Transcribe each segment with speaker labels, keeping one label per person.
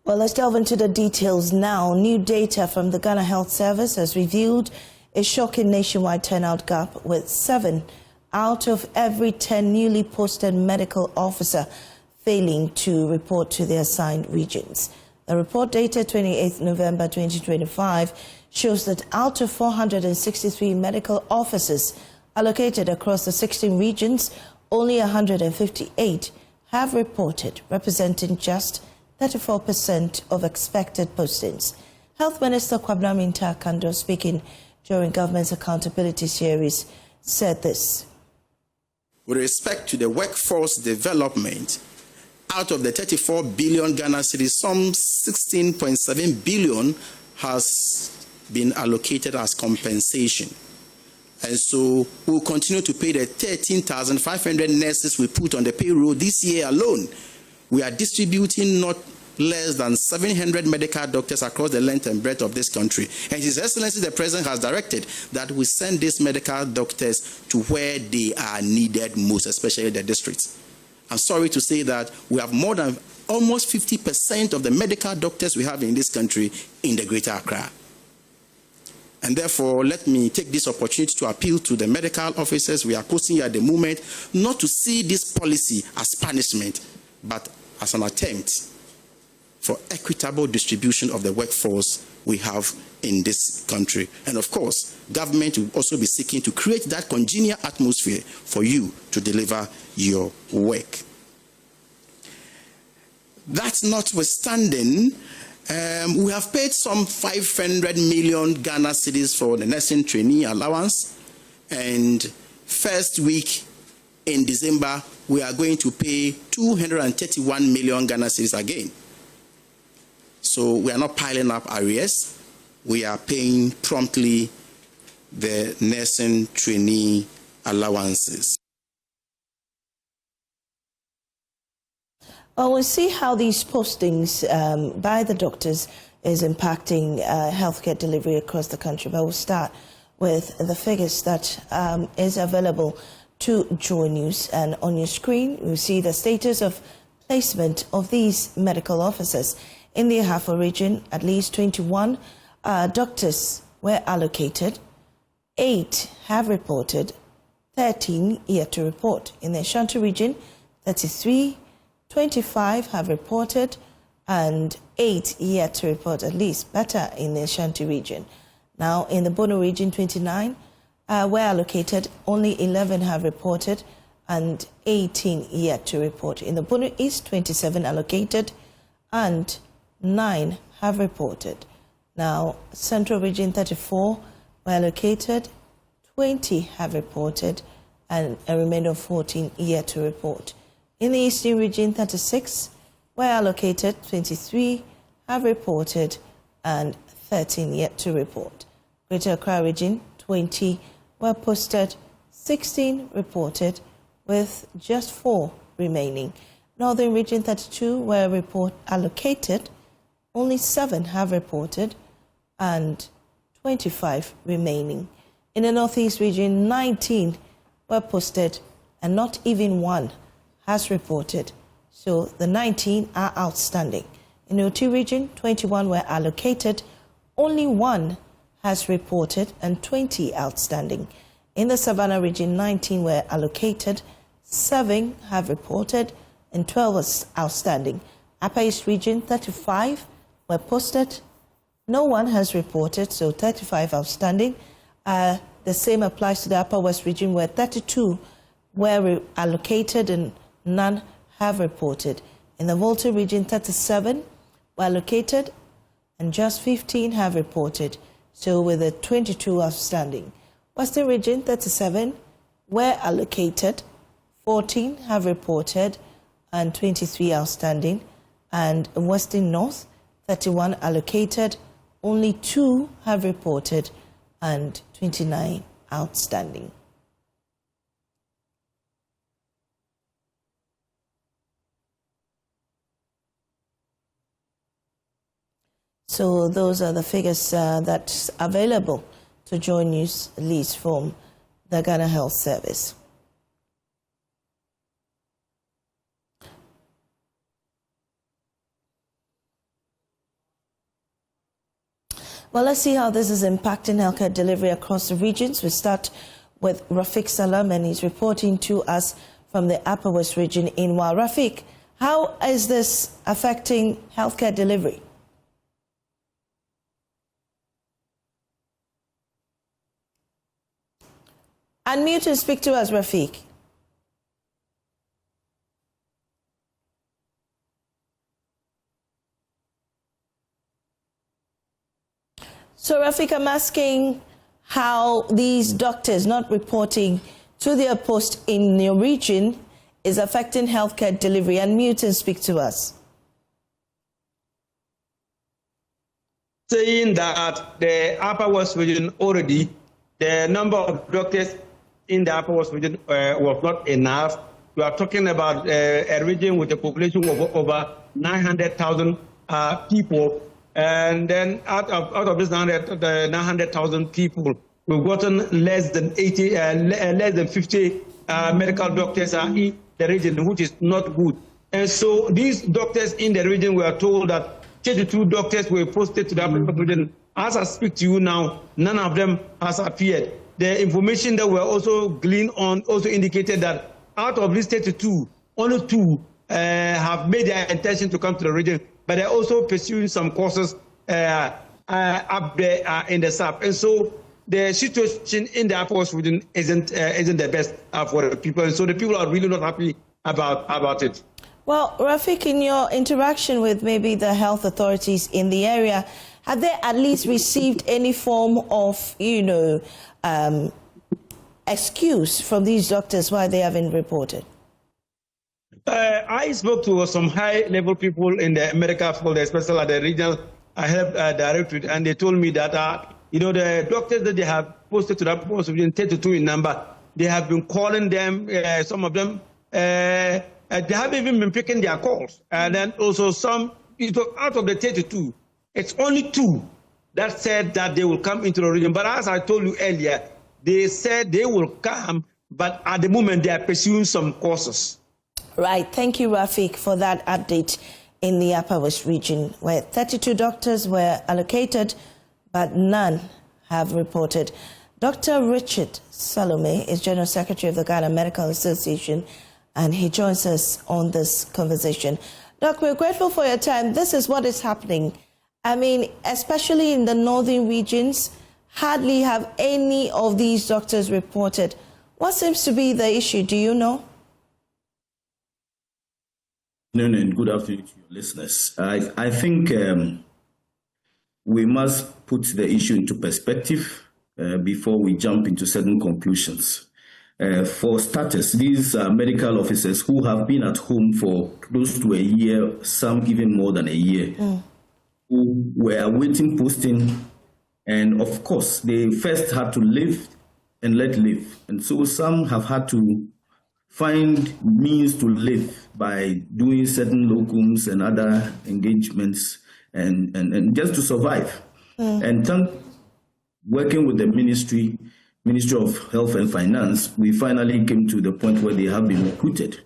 Speaker 1: Well, let's delve into the details now. New data from the Ghana Health Service has revealed a shocking nationwide turnout gap, with 7 out of every 10 newly posted medical officer failing to report to their assigned regions. The report dated 28 November 2025 shows that out of 463 medical officers allocated across the 16 regions, only 158 have reported, representing just 34% of expected postings. Health Minister Kwabena Mintah-Kando, speaking during government's accountability series, said this.
Speaker 2: With respect to the workforce development, out of the 34 billion Ghana cedis, some 16.7 billion has been allocated as compensation. And so we'll continue to pay the 13,500 nurses we put on the payroll this year alone. We are distributing not less than 700 medical doctors across the length and breadth of this country. And His Excellency the President has directed that we send these medical doctors to where they are needed most, especially the districts. I'm sorry to say that we have more than almost 50% of the medical doctors we have in this country in the Greater Accra. And therefore, let me take this opportunity to appeal to the medical officers we are posting here at the moment, not to see this policy as punishment, but as an attempt for equitable distribution of the workforce we have in this country. And of course, government will also be seeking to create that congenial atmosphere for you to deliver your work. That's notwithstanding, we have paid some 500 million Ghana cedis for the nursing trainee allowance, and first week in December, we are going to pay 231 million Ghana cedis again. So we are not piling up arrears. We are paying promptly the nursing trainee allowances.
Speaker 1: Well, we'll see how these postings by the doctors is impacting healthcare delivery across the country. But we'll start with the figures that is available to JoyNews. And on your screen, you'll see the status of placement of these medical officers. In the Ahafo region, at least 21 doctors were allocated. 8 have reported, 13 yet to report. In the Ashanti region, 33, 25 have reported, and 8 yet to report, at least better in the Ashanti region. Now, in the Bono region, 29 were allocated, only 11 have reported, and 18 yet to report. In the Bono East, 27 allocated, and 9 have reported. Now, Central region, 34 were allocated, 20 have reported, and a remainder of 14 yet to report. In the Eastern region, 36 were allocated, 23 have reported, and 13 yet to report. Greater Accra region, 20 were posted, 16 reported, with just 4 remaining. Northern region, 32 were allocated, only 7 have reported, and 25 remaining. In the Northeast region, 19 were posted, and not even 1 has reported. So the 19 are outstanding. In the Oti region, 21 were allocated, only 1 has reported, and 20 outstanding. In the Savannah region, 19 were allocated, 7 have reported, and 12 are outstanding. Upper East region, 35 were posted, no 1 has reported, so 35 outstanding. The same applies to the Upper West region, where 32 were allocated and none have reported. In the Volta region, 37 were allocated and just 15 have reported, so with the 22 outstanding. Western region, 37 were allocated, 14 have reported, and 23 outstanding. And in Western North, 31 allocated, only 2 have reported, and 29 outstanding. So those are the figures that's available to JoyNews, at least from the Ghana Health Service. Well, let's see how this is impacting healthcare delivery across the regions. We start with Rafiq Salam, and he's reporting to us from the Upper West region in Rafiq, how is this affecting healthcare delivery? Unmute and speak to us, Rafiq. So, Rafiq, I'm asking how these doctors not reporting to their post in your region is affecting healthcare delivery. Unmute and speak to us.
Speaker 3: Saying that the Upper West region already, the number of doctors in the Upper West region was not enough. We are talking about a region with a population of over 900,000 people. And then out of this 900,000 people, we've gotten less than 50 medical doctors in the region, which is not good. And so these doctors in the region were told that 32 doctors were posted to the Upper region. As I speak to you now, none of them has appeared. The information that were also gleaned on also indicated that out of these 32, only 2 have made their intention to come to the region, but they're also pursuing some courses up there in the south. And so the situation in the Upper West region isn't the best for the people. And so the people are really not happy about it.
Speaker 1: Well, Rafiq, in your interaction with maybe the health authorities in the area, have they at least received any form of, excuse from these doctors why they haven't reported?
Speaker 3: I spoke to some high-level people in the medical field, especially at the regional health directorate, and they told me that, the doctors that they have posted to that post, 32 in number, they have been calling them, some of them, they haven't even been picking their calls. And then also some, out of the 32, it's only 2 that said that they will come into the region. But as I told you earlier, they said they will come, but at the moment they are pursuing some courses.
Speaker 1: Right. Thank you, Rafiq, for that update in the Upper West region, where 32 doctors were allocated, but none have reported. Dr. Richard Salome is General Secretary of the Ghana Medical Association, and he joins us on this conversation. Doc, we're grateful for your time. This is what is happening. I mean, especially in the northern regions, hardly have any of these doctors reported. What seems to be the issue? Do you know?
Speaker 4: No, good afternoon to your listeners. I think we must put the issue into perspective before we jump into certain conclusions. For starters, these medical officers who have been at home for close to a year, some even more than a year, who were awaiting posting, and of course, they first had to live and let live. And so some have had to find means to live by doing certain locums and other engagements and just to survive. And working with the Ministry of Health and Finance, we finally came to the point where they have been recruited.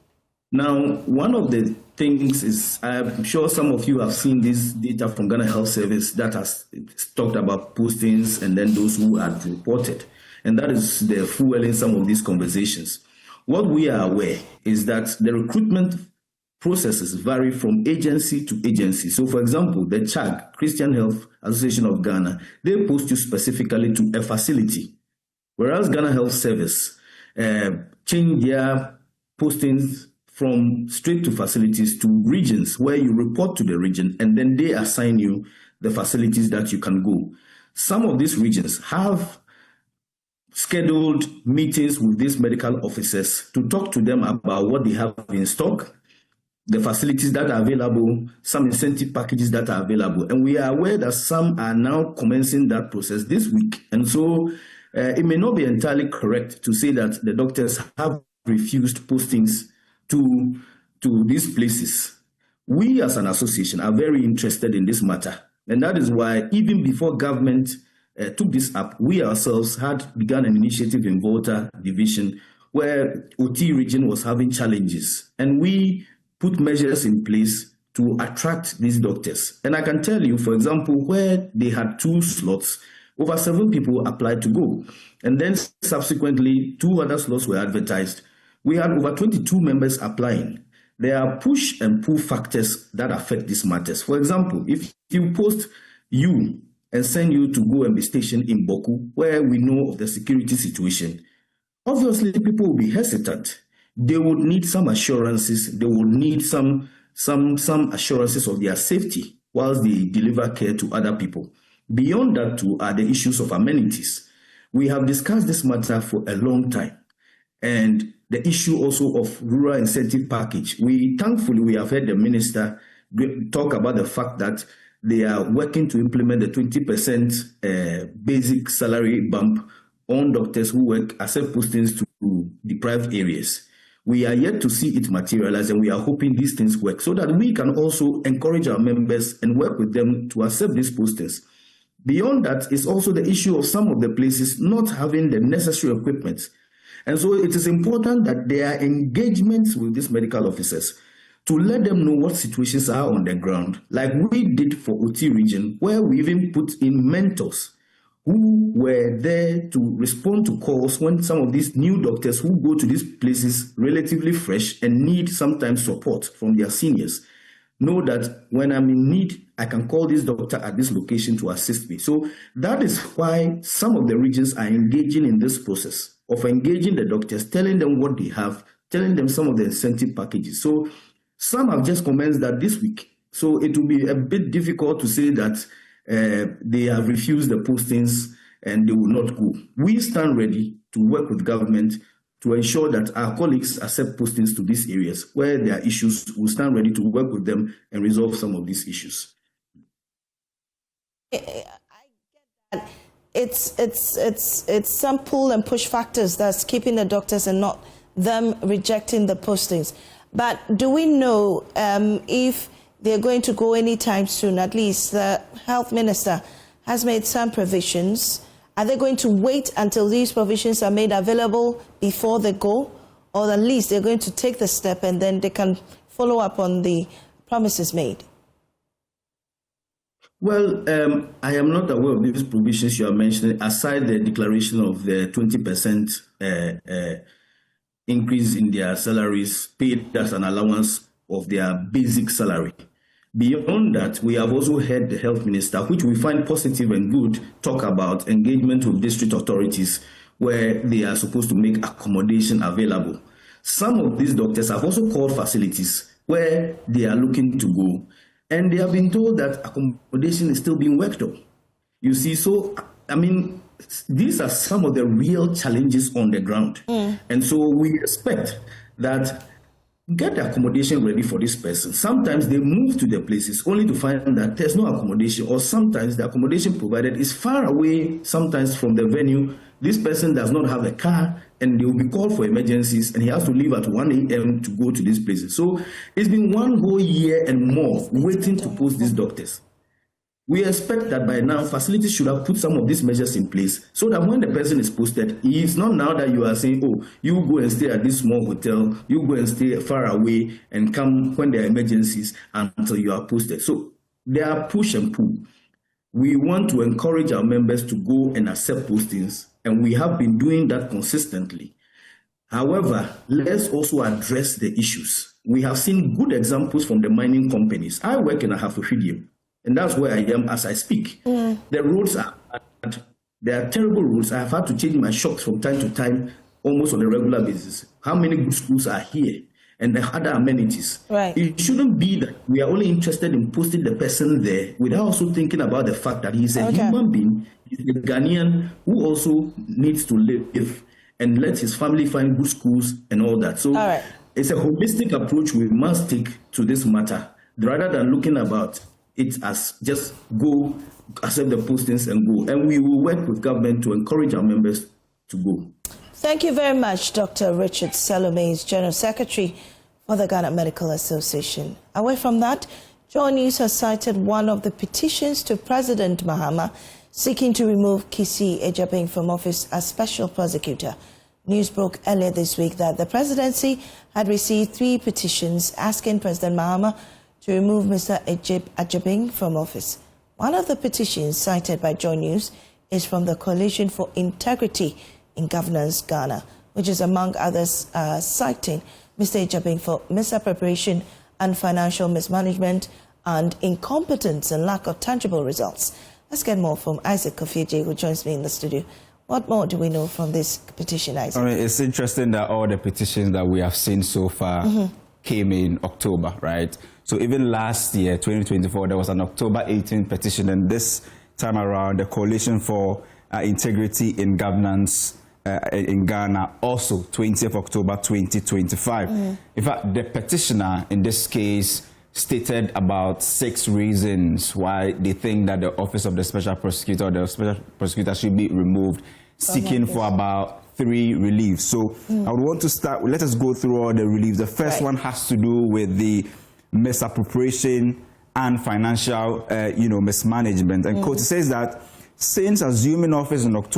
Speaker 4: Now, one of the things is, I'm sure some of you have seen this data from Ghana Health Service that has talked about postings and then those who had reported. And that is the fueling some of these conversations. What we are aware is that the recruitment processes vary from agency to agency. So, for example, the CHAG, Christian Health Association of Ghana, they post you specifically to a facility, whereas Ghana Health Service change their postings from straight to facilities to regions where you report to the region, and then they assign you the facilities that you can go. Some of these regions have scheduled meetings with these medical officers to talk to them about what they have in stock, the facilities that are available, some incentive packages that are available. And we are aware that some are now commencing that process this week. And so it may not be entirely correct to say that the doctors have refused postings to these places. We as an association are very interested in this matter. And that is why even before government took this up, we ourselves had begun an initiative in Volta Division where OT region was having challenges. And we put measures in place to attract these doctors. And I can tell you, for example, where they had 2 slots, over 7 people applied to go. And then subsequently, 2 other slots were advertised. We had over 22 members applying. There are push and pull factors that affect these matters. For example, if you post you and send you to go and be stationed in Boku, where we know of the security situation, obviously people will be hesitant. They would need some assurances. They would need some assurances of their safety whilst they deliver care to other people. Beyond that too are the issues of amenities. We have discussed this matter for a long time. And the issue also of rural incentive package. Thankfully, we have heard the minister talk about the fact that they are working to implement the 20% basic salary bump on doctors who accept postings to deprived areas. We are yet to see it materialize, and we are hoping these things work so that we can also encourage our members and work with them to accept these postings. Beyond that is also the issue of some of the places not having the necessary equipment. And so it is important that there are engagements with these medical officers to let them know what situations are on the ground, like we did for OT region, where we even put in mentors who were there to respond to calls when some of these new doctors who go to these places relatively fresh and need sometimes support from their seniors know that when I'm in need, I can call this doctor at this location to assist me. So that is why some of the regions are engaging in this process of engaging the doctors, telling them what they have, telling them some of the incentive packages. So some have just commenced that this week. So it will be a bit difficult to say that they have refused the postings and they will not go. We stand ready to work with government to ensure that our colleagues accept postings to these areas where there are issues. We'll stand ready to work with them and resolve some of these issues.
Speaker 1: I get that. It's some pull and push factors that's keeping the doctors and not them rejecting the postings. But do we know if they're going to go anytime soon? At least the health minister has made some provisions. Are they going to wait until these provisions are made available before they go? Or at least they're going to take the step and then they can follow up on the promises made?
Speaker 4: Well, I am not aware of these provisions you are mentioning, aside the declaration of the 20% increase in their salaries paid as an allowance of their basic salary. Beyond that, we have also heard the health minister, which we find positive and good, talk about engagement with district authorities where they are supposed to make accommodation available. Some of these doctors have also called facilities where they are looking to go, and they have been told that accommodation is still being worked on. You see, so, I mean, these are some of the real challenges on the ground. And so we expect that get the accommodation ready for this person. Sometimes they move to the places only to find that there's no accommodation, or sometimes the accommodation provided is far away, sometimes from the venue. This person does not have a car and they will be called for emergencies and he has to leave at 1 a.m. to go to these places. So it's been 1 whole year and more waiting to post these doctors. We expect that by now facilities should have put some of these measures in place so that when the person is posted, it's not now that you are saying, oh, you go and stay at this small hotel, you go and stay far away and come when there are emergencies until you are posted. So there are push and pull. We want to encourage our members to go and accept postings, and we have been doing that consistently. However, let's also address the issues. We have seen good examples from the mining companies. I work in Ahafo-Hwedie, and that's where I am as I speak. The roads are bad. There are terrible roads. I have had to change my shocks from time to time, almost on a regular basis. How many good schools are here? And the other amenities.
Speaker 1: Right.
Speaker 4: It shouldn't be that we are only interested in posting the person there without also thinking about the fact that he's a human being, he's a Ghanaian who also needs to live and let his family find good schools and all that. So it's a holistic approach we must take to this matter, rather than looking about it as just go, accept the postings and go. And we will work with government to encourage our members to go.
Speaker 1: Thank you very much, Dr. Richard Salome, General Secretary for the Ghana Medical Association. Away from that, JoyNews has cited one of the petitions to President Mahama seeking to remove Kissi Agyebeng from office as Special Prosecutor. News broke earlier this week that the presidency had received 3 petitions asking President Mahama to remove Mr. Agyebeng from office. One of the petitions cited by JoyNews is from the Coalition for Integrity in Governance Ghana, which is among others citing Mr. Agyebeng for misappropriation and financial mismanagement and incompetence and lack of tangible results. Let's get more from Isaac Kofi, who joins me in the studio. What more do we know from this petition, Isaac?
Speaker 5: I mean, it's interesting that all the petitions that we have seen so far came in October, right? So even last year, 2024, there was an October 18 petition, and this time around, the Coalition for Integrity in Governance in Ghana, also 20th October 2025. In fact, the petitioner in this case stated about 6 reasons why they think that the office of the Special Prosecutor or the Special Prosecutor should be removed, seeking for about 3 reliefs. So I would want to start, let us go through all the reliefs. The first one has to do with the misappropriation and financial, mismanagement. And quote, it says that since assuming office in August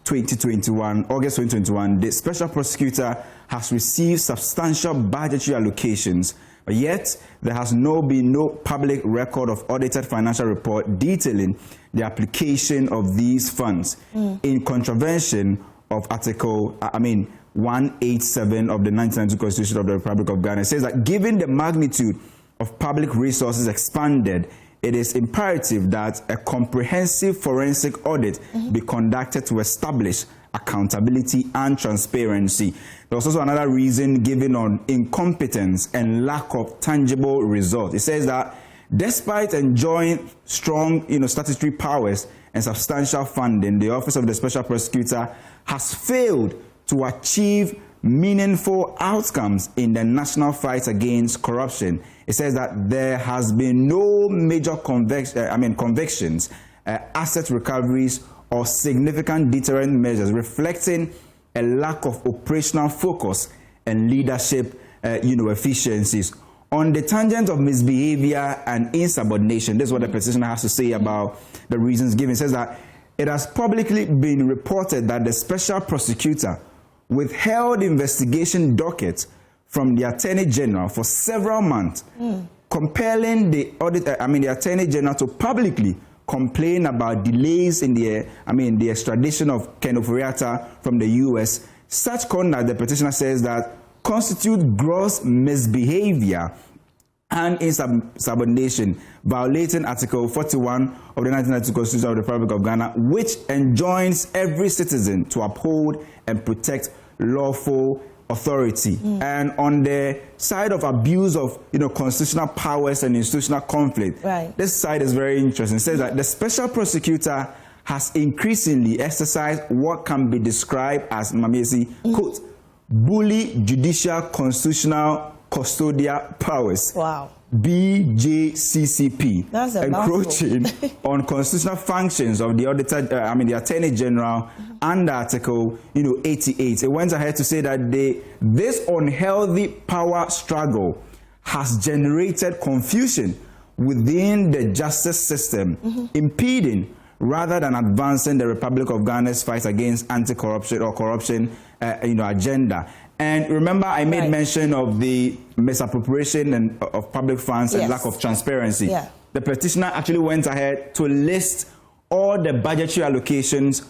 Speaker 5: 2021, the Special Prosecutor has received substantial budgetary allocations, but yet there has been no public record of audited financial report detailing the application of these funds in contravention of Article 187 of the 1992 Constitution of the Republic of Ghana. It says that given the magnitude of public resources expanded, it is imperative that a comprehensive forensic audit be conducted to establish accountability and transparency. There was also another reason given on incompetence and lack of tangible results. It says that despite enjoying strong, statutory powers and substantial funding, the Office of the Special Prosecutor has failed to achieve meaningful outcomes in the national fight against corruption. It says that there has been no major convictions, asset recoveries, or significant deterrent measures, reflecting a lack of operational focus and leadership, efficiencies. On the tangent of misbehavior and insubordination, this is what the petitioner has to say about the reasons given. It says that it has publicly been reported that the Special Prosecutor withheld investigation dockets from the Attorney General for several months, compelling the Attorney General to publicly complain about delays in the extradition of Ken Ofori-Atta from the U.S. Such conduct, the petitioner says, that constitute gross misbehavior and insubordination, violating Article 41 of the 1992 Constitution of the Republic of Ghana, which enjoins every citizen to uphold and protect lawful authority. And on the side of abuse of constitutional powers and institutional conflict, this side is very interesting. It says that the Special Prosecutor has increasingly exercised what can be described as, quote, bully judicial constitutional custodial powers. Wow. BJCCP, encroaching on constitutional functions of the auditor, the Attorney General under Article 88. It went ahead to say that this unhealthy power struggle has generated confusion within the justice system, impeding rather than advancing the Republic of Ghana's fight against anti-corruption or corruption agenda. And remember, I made mention of the misappropriation of public funds and lack of transparency. The petitioner actually went ahead to list all the budgetary allocations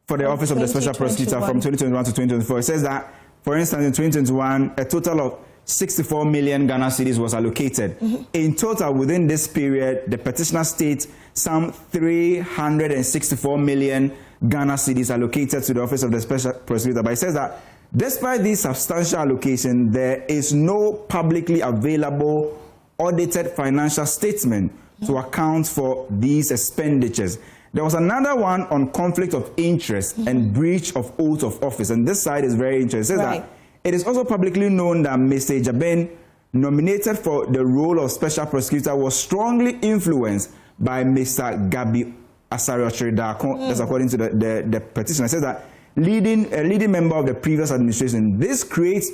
Speaker 5: for the Office of the Special Prosecutor from 2021 to 2024. It says that, for instance, in 2021, a total of 64 million Ghana cedis was allocated. In total, within this period, the petitioner states some 364 million Ghana cedis allocated to the Office of the Special Prosecutor. But it says that despite this substantial allocation, there is no publicly available audited financial statement to account for these expenditures. There was another one on conflict of interest and breach of oath of office, and this side is very interesting. It says that it is also publicly known that Mr. Agyebeng, nominated for the role of Special Prosecutor, was strongly influenced by Mr. Gabi Asare-Okyere-Darko. That's according to the petition. It says that a leading member of the previous administration. This creates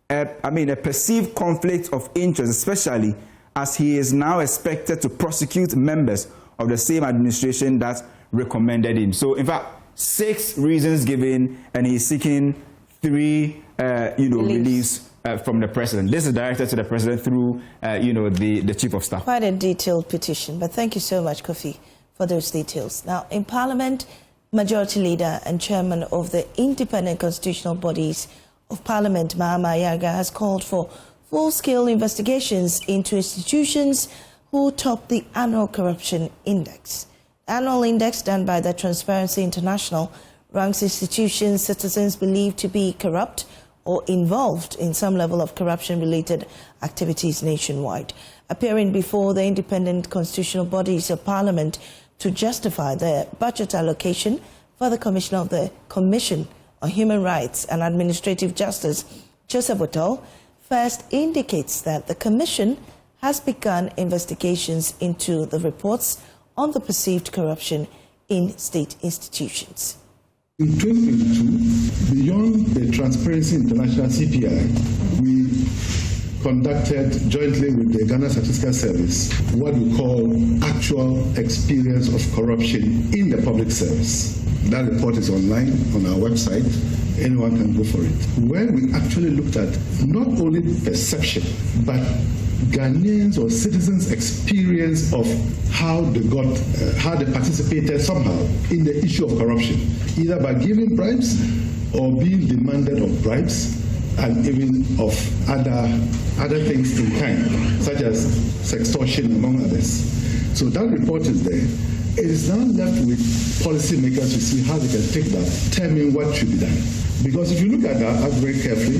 Speaker 5: a perceived conflict of interest, especially as he is now expected to prosecute members of the same administration that recommended him. So, in fact, 6 reasons given, and he's seeking 3 reliefs from the president. This is directed to the president through, the chief of staff.
Speaker 1: Quite a detailed petition, but thank you so much, Kofi, for those details. Now, in Parliament, Majority Leader and Chairman of the Independent Constitutional Bodies of Parliament, Mahama Yaga, has called for full-scale investigations into institutions who top the annual corruption index. The annual index done by the Transparency International ranks institutions citizens believe to be corrupt or involved in some level of corruption-related activities nationwide. Appearing before the Independent Constitutional Bodies of Parliament to justify their budget allocation for the Commissioner of the Commission on Human Rights and Administrative Justice, Joseph Otto, first indicates that the Commission has begun investigations into the reports on the perceived corruption in state institutions.
Speaker 6: In 2022, beyond the Transparency International CPI, we conducted jointly with the Ghana Statistical Service what we call actual experience of corruption in the public service. That report is online on our website. Anyone can go for it. Where we actually looked at not only perception, but Ghanaians or citizens' experience of how they participated somehow in the issue of corruption, either by giving bribes or being demanded of bribes, and even of other things in kind, such as sextortion, among others. So that report is there. It is now left with policymakers to see how they can take that, determine what should be done. Because if you look at that very carefully,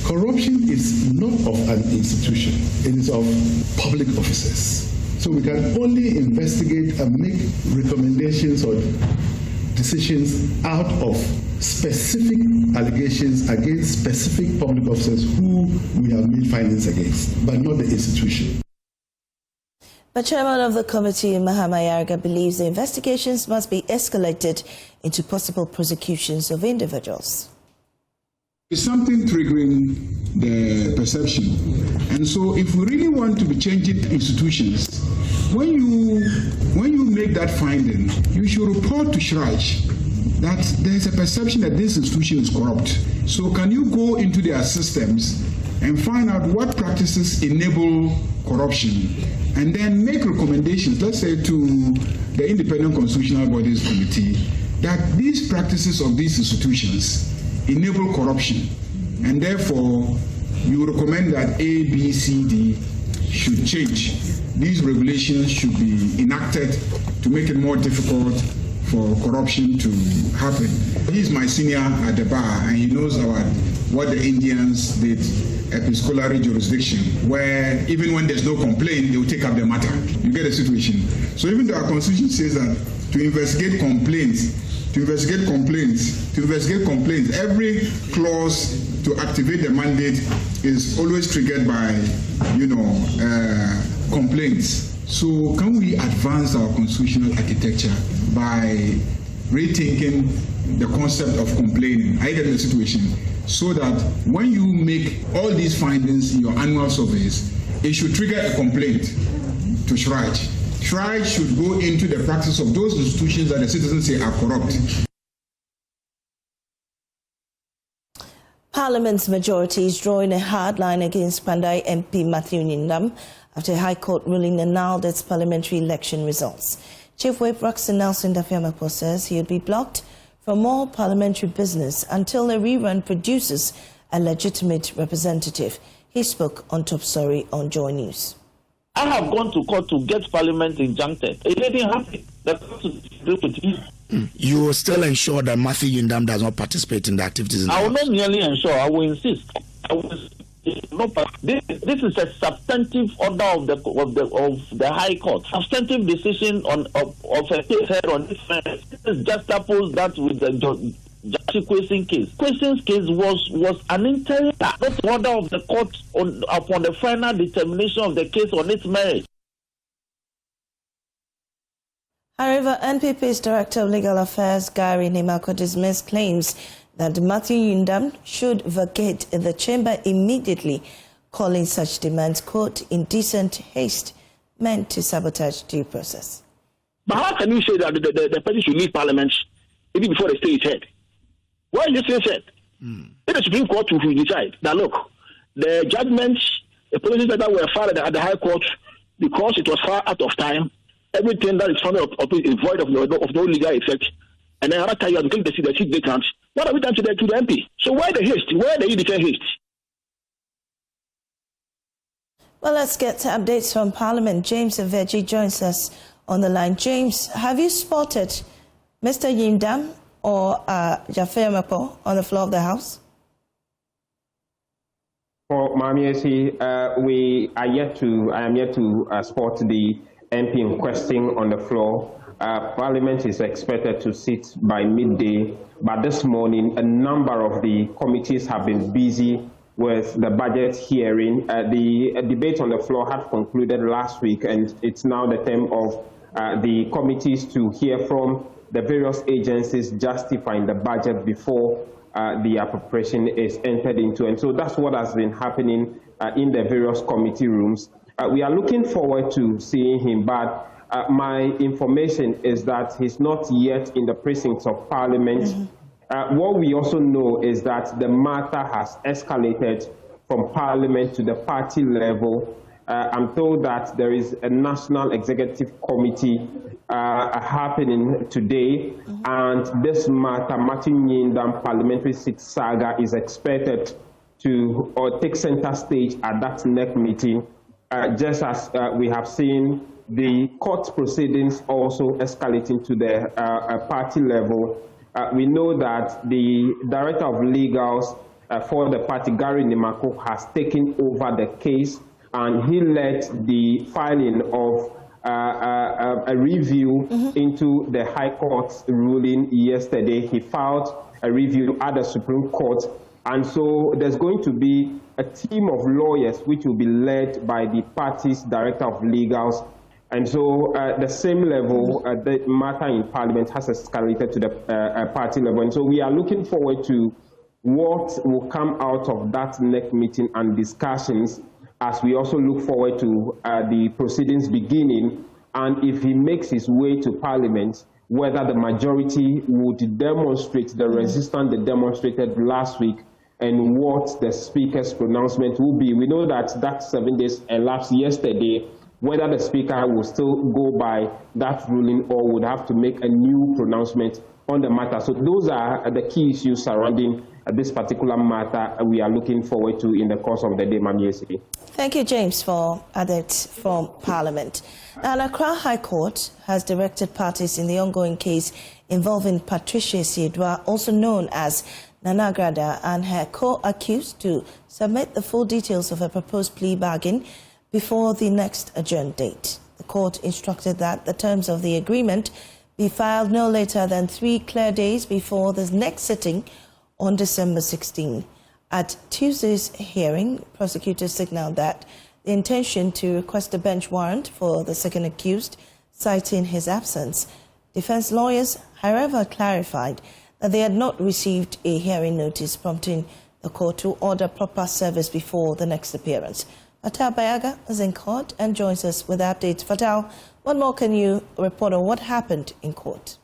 Speaker 6: corruption is not of an institution, it is of public officers. So we can only investigate and make recommendations or decisions out of specific allegations against specific public officers who we have made findings against, but not the institution.
Speaker 1: The chairman of the committee, Mahama Yaga, believes the investigations must be escalated into possible prosecutions of individuals.
Speaker 7: It's something triggering the perception. And so if we really want to be changing institutions, when you make that finding, you should report to Shraj that there's a perception that this institution is corrupt. So can you go into their systems and find out what practices enable corruption, and then make recommendations, let's say to the Independent Constitutional Bodies Committee, that these practices of these institutions enable corruption, and therefore you recommend that A, B, C, D should change. These regulations should be enacted to make it more difficult for corruption to happen. He's my senior at the bar, and he knows about what the Indians did, episcopal jurisdiction, where even when there's no complaint, they will take up the matter. You get a situation. So even though our constitution says that to investigate complaints, every clause to activate the mandate is always triggered by, complaints. So can we advance our constitutional architecture by rethinking the concept of complaining? I get the situation so that when you make all these findings in your annual surveys, it should trigger a complaint to Shraj. Shraj should go into the practice of those institutions that the citizens say are corrupt.
Speaker 1: Parliament's majority is drawing a hard line against Pandai MP Matthew Nyindam after a High Court ruling annulled its parliamentary election results. Chief Whip Roxton Nelson Dafiamapo says he would be blocked from more parliamentary business until a rerun produces a legitimate representative. He spoke on Top Story on JoyNews.
Speaker 8: I have gone to court to get parliament injuncted. It didn't happen. The court to deal with me.
Speaker 9: You will still ensure that Matthew Nyindam does not participate in the activities?
Speaker 8: I will not merely ensure, I will insist. This is a substantive order of the High Court. Substantive decision of a case heard on this matter. This is just opposed that with the Judge Question's case. Question's case was an entire not order of the court upon the final determination of the case on its merit.
Speaker 1: However, NPP's Director of Legal Affairs, Gary Nimako, dismissed claims that Matthew Nyindam should vacate the chamber immediately, calling such demands, quote, indecent haste meant to sabotage due process.
Speaker 10: But how can you say that the person should leave Parliament even before the stay is heard? What is this thing said? If the Supreme Court will decide that, look, The judgments, the policies that were filed at the High Court, because it was far out of time, everything that is found is void of no legal effect. And then another time you are going to see the seat vacant. What are we done to the MP? So why the haste? Why the defend haste?
Speaker 1: Well, let's get to updates from Parliament. James Aveji joins us on the line. James, have you spotted Mr. Yimdam or Jaffer Mapo on the floor of the House?
Speaker 11: For Mamiesi, I am yet to spot the MP in question on the floor. Parliament is expected to sit by midday, but this morning a number of the committees have been busy with the budget hearing. The debate on the floor had concluded last week, and it's now the time of the committees to hear from the various agencies justifying the budget before the appropriation is entered into. And so that's what has been happening in the various committee rooms. We are looking forward to seeing him, but my information is that he's not yet in the precincts of Parliament. Mm-hmm. What we also know is that the matter has escalated from Parliament to the party level. I'm told that there is a National Executive Committee happening today, mm-hmm. and this matter, Martin Yindam Parliamentary Seat Saga, is expected to take center stage at that next meeting, just as we have seen the court proceedings also escalating to the party level. We know that the Director of Legals for the party, Gary Nimako, has taken over the case, and he led the filing of a review mm-hmm. into the High Court's ruling yesterday. He filed a review at the Supreme Court, and so there's going to be a team of lawyers which will be led by the party's Director of Legals. And so the same level, the matter in Parliament has escalated to the party level. And so we are looking forward to what will come out of that next meeting and discussions, as we also look forward to the proceedings beginning. And if he makes his way to Parliament, whether the majority would demonstrate the resistance they demonstrated last week and what the Speaker's pronouncement will be. We know that 7 days elapsed yesterday, whether the Speaker will still go by that ruling or would have to make a new pronouncement on the matter. So those are the key issues surrounding this particular matter we are looking forward to in the course of the day, Mamiesi.
Speaker 1: Thank you, James, for that from Parliament. Now, Accra High Court has directed parties in the ongoing case involving Patricia Siedwa, also known as Nana Agrada, and her co-accused to submit the full details of a proposed plea bargain before the next adjourned date. The court instructed that the terms of the agreement be filed no later than 3 clear days before the next sitting on December 16. At Tuesday's hearing, prosecutors signaled that the intention to request a bench warrant for the second accused, citing his absence. Defense lawyers, however, clarified that they had not received a hearing notice, prompting the court to order proper service before the next appearance. Fatal Bayaga is in court and joins us with updates. Fatal, what more can you report on what happened in court?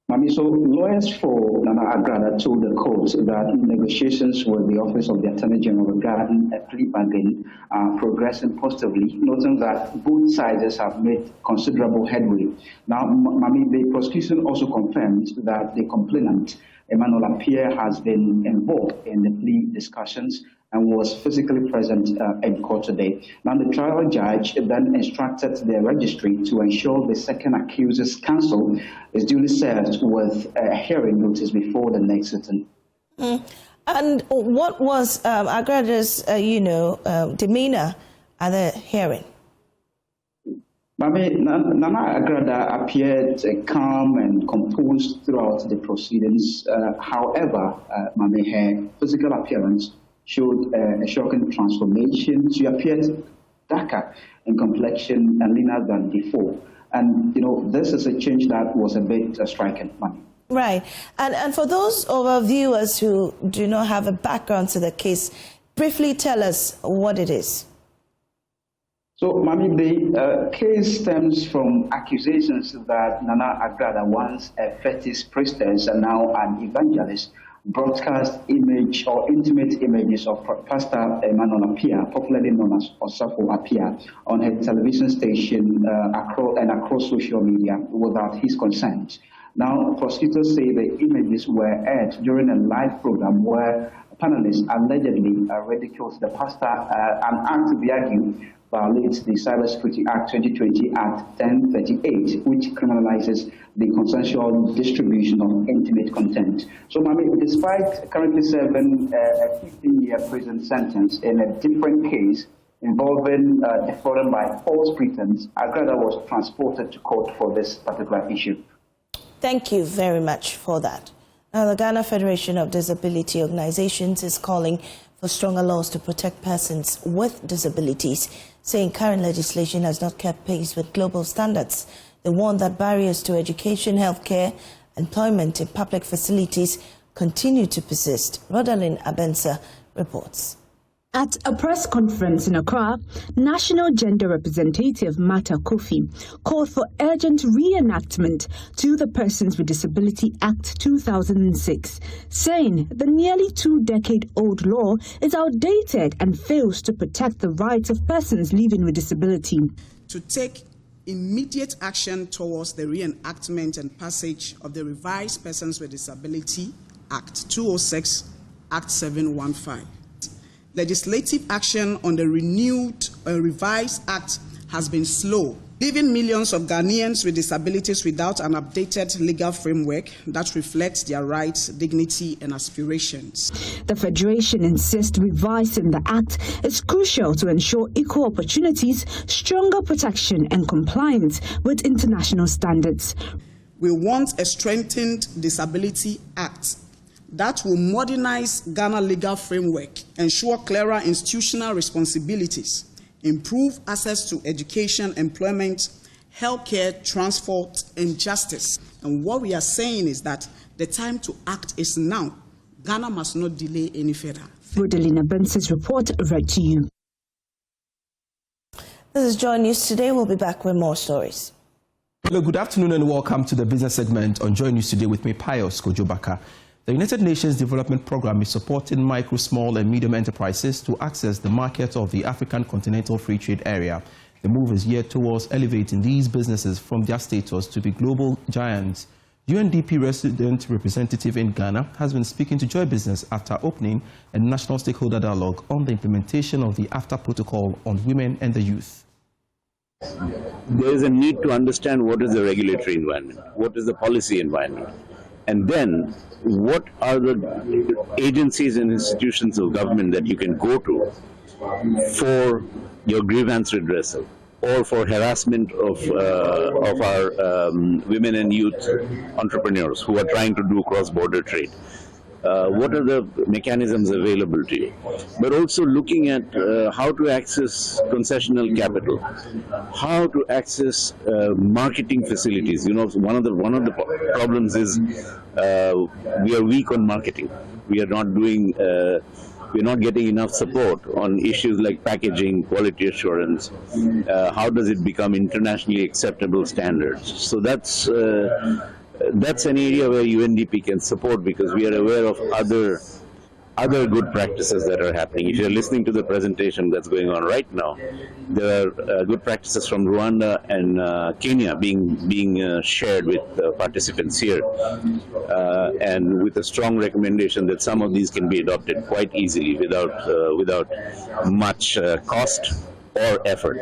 Speaker 12: Mami, so lawyers for Nana Agrada told the court that negotiations with the Office of the Attorney General regarding a plea bargain are progressing positively, noting that both sides have made considerable headway. Now, Mami, the prosecution also confirmed that the complainant, Emmanuel Appiah, has been involved in the plea discussions and was physically present in court today. Now, the trial judge then instructed the registry to ensure the second accused's counsel is duly served with a hearing notice before the next sitting.
Speaker 1: And what was Agrada's, demeanor at the hearing?
Speaker 12: Nana Agrada appeared calm and composed throughout the proceedings. However, her physical appearance showed a shocking transformation. She appeared darker in complexion and leaner than before. And, this is a change that was a bit striking.
Speaker 1: Right. And for those of our viewers who do not have a background to the case, briefly tell us what it is.
Speaker 12: So, Mami, the case stems from accusations that Nana Agrada, once a fetish priestess and now an evangelist, broadcast image or intimate images of Pastor Emmanuel Appiah, popularly known as Osafo Appiah, on her television station across social media without his consent. Now, prosecutors say the images were aired during a live program where panelists allegedly ridiculed the pastor, an act to be argued violates the Cybersecurity Act 2020 Act 1038, which criminalizes the consensual distribution of intimate content. So, Mami, despite currently serving a 15-year prison sentence in a different case involving defrauding by false pretense, Agrada was transported to court for this particular issue.
Speaker 1: Thank you very much for that. Now, the Ghana Federation of Disability Organizations is calling for stronger laws to protect persons with disabilities, saying current legislation has not kept pace with global standards. They warn that barriers to education, healthcare, employment in public facilities continue to persist. Rodalyn Abensa reports.
Speaker 13: At a press conference in Accra, National Gender Representative Mata Kofi called for urgent reenactment to the Persons with Disability Act 2006, saying the nearly 2-decade-old law is outdated and fails to protect the rights of persons living with disability.
Speaker 14: To take immediate action towards the reenactment and passage of the revised Persons with Disability Act 206, Act 715. Legislative action on the renewed revised act has been slow, leaving millions of Ghanaians with disabilities without an updated legal framework that reflects their rights, dignity, and aspirations.
Speaker 13: The Federation insists revising the act is crucial to ensure equal opportunities, stronger protection, and compliance with international standards.
Speaker 14: We want a strengthened Disability Act that will modernize Ghana legal framework, ensure clearer institutional responsibilities, improve access to education, employment, healthcare, transport, and justice. And what we are saying is that the time to act is now. Ghana must not delay any further.
Speaker 13: Rodelina Benson's report read to you.
Speaker 1: This is JoyNews. Today we'll be back with more stories.
Speaker 15: Hello, good afternoon and welcome to the business segment on JoyNews Today with me, Pius Kojobaka. The United Nations Development Programme is supporting micro, small and medium enterprises to access the market of the African Continental Free Trade Area. The move is geared towards elevating these businesses from their status to be global giants. UNDP resident representative in Ghana has been speaking to Joy Business after opening a national stakeholder dialogue on the implementation of the AFTA Protocol on women and the youth.
Speaker 16: There is a need to understand what is the regulatory environment, what is the policy environment, and then what are the agencies and institutions of government that you can go to for your grievance redressal or for harassment of our women and youth entrepreneurs who are trying to do cross-border trade. What are the mechanisms available to you? But also looking at how to access concessional capital, how to access marketing facilities. You know, one of the problems is we are weak on marketing. We are not doing. We're not getting enough support on issues like packaging, quality assurance. How does it become internationally acceptable standards? So that's an area where UNDP can support, because we are aware of other good practices that are happening. If you're listening to the presentation that's going on right now, there are good practices from Rwanda and Kenya being shared with participants here, and with a strong recommendation that some of these can be adopted quite easily without much cost or effort.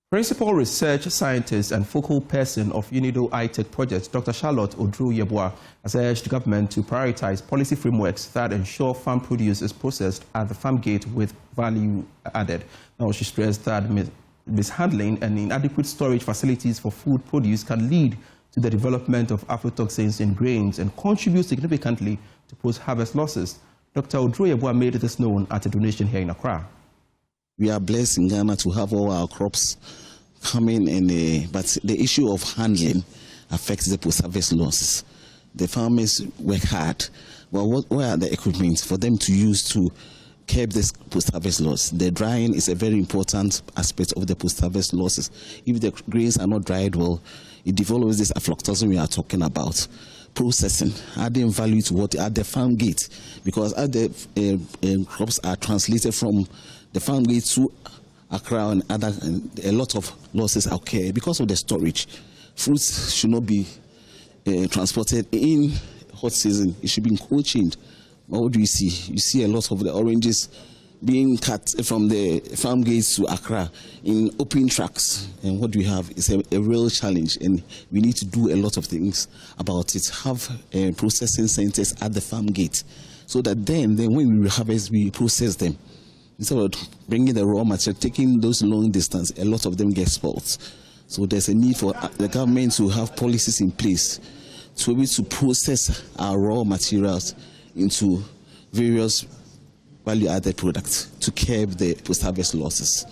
Speaker 15: Principal Research Scientist and focal person of UNIDO iTech project, Dr. Charlotte Odru-Yeboah, has urged the government to prioritize policy frameworks that ensure farm produce is processed at the farm gate with value added. Now, she stressed that mishandling and inadequate storage facilities for food produce can lead to the development of aflatoxins in grains and contribute significantly to post-harvest losses. Dr. Odru-Yeboah made this known at a donation here in Accra.
Speaker 17: We are blessed in Ghana to have all our crops coming in, but the issue of handling affects the post-harvest losses. The farmers work hard. Well, where are the equipment for them to use to curb this post-harvest loss? The drying is a very important aspect of the post-harvest losses. If the grains are not dried well, it develops this aflatoxin we are talking about. processing, adding value to what at the farm gate, because as the crops are translated from the farm gate to Accra and other, a lot of losses occur because of the storage. Fruits should not be transported in hot season. It should be cold chained. What do you see? You see a lot of the oranges being cut from the farm gates to Accra in open trucks. And what we have is a real challenge, and we need to do a lot of things about it. Have processing centers at the farm gate, so that then when we harvest, we process them. Instead of bringing the raw material, taking those long distance, a lot of them get spoiled. So there's a need for the government to have policies in place to be able to process our raw materials into various value-added products to curb the post-harvest losses.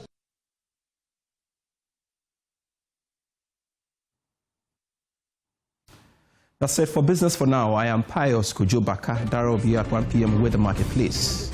Speaker 15: That's it for Business for Now. I am Pius Kojo Baka. Dara will be at 1 p.m. with the marketplace.